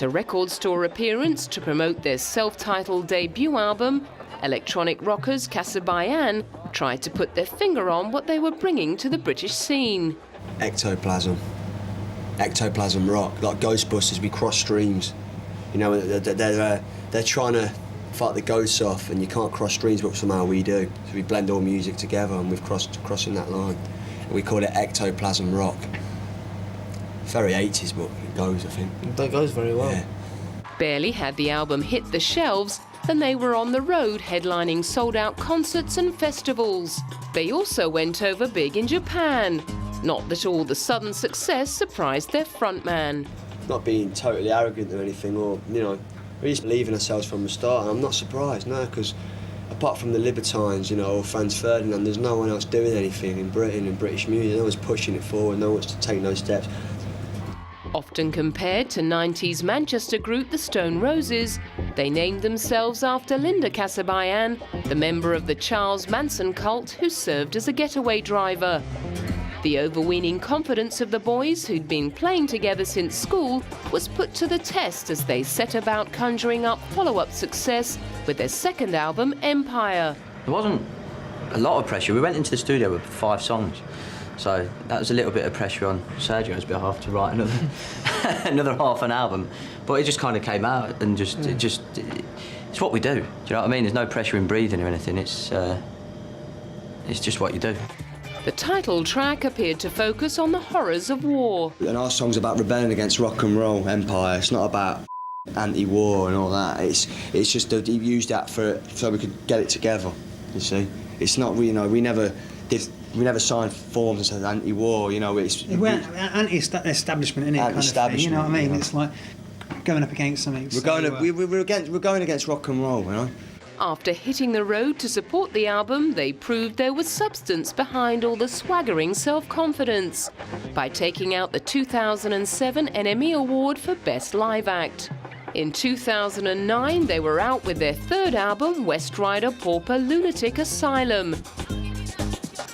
At a record store appearance to promote their self-titled debut album, electronic rockers Kasabian tried to put their finger on what they were bringing to the British scene. Ectoplasm rock, like Ghostbusters. We cross streams. You know, they're trying to fight the ghosts off, and you can't cross streams, but somehow we do. So we blend all music together, and we've crossing that line. And we call it ectoplasm rock. Very 80s, but it goes, I think. That goes very well. Yeah. Barely had the album hit the shelves than they were on the road headlining sold-out concerts and festivals. They also went over big in Japan. Not that all the sudden success surprised their frontman. Not being totally arrogant or anything, or, you know, we just believe in ourselves from the start, and I'm not surprised, no, because apart from the Libertines, you know, or Franz Ferdinand, there's no one else doing anything in Britain, in British music. No one's pushing it forward, no one's to take those steps. Often compared to 90s Manchester group the Stone Roses, they named themselves after Linda Kasabian, the member of the Charles Manson cult who served as a getaway driver. The overweening confidence of the boys, who'd been playing together since school, was put to the test as they set about conjuring up follow-up success with their second album, Empire. There wasn't a lot of pressure. We went into the studio with 5 songs. So that was a little bit of pressure on Sergio's behalf to write another half an album. But it just kind of came out, and it's what we do. Do you know what I mean? There's no pressure in breathing or anything. It's just what you do. The title track appeared to focus on the horrors of war. And our song's about rebelling against rock and roll empire. It's not about anti-war and all that. It's just that he used that so we could get it together. You see, it's not, you know, we never signed forms that said anti-war. You know, we're anti-establishment, innit? Anti-establishment. You know what I mean? It's like going up against something. We're going against rock and roll, you know. After hitting the road to support the album, they proved there was substance behind all the swaggering self-confidence by taking out the 2007 NME Award for Best Live Act. In 2009, they were out with their third album, West Rider Pauper Lunatic Asylum.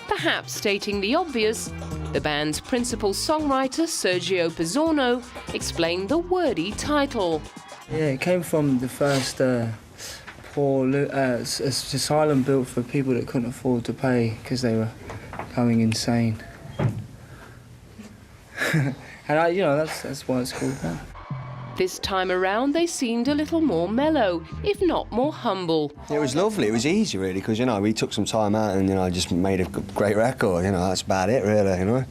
Perhaps stating the obvious, the band's principal songwriter, Sergio Pizzorno, explained the wordy title. Yeah, it came from the first asylum built for people that couldn't afford to pay because they were going insane. And you know, that's why it's called that. This time around, they seemed a little more mellow, if not more humble. It was lovely. It was easy, really, because, you know, we took some time out and, you know, just made a great record. You know, that's about it, really, you know.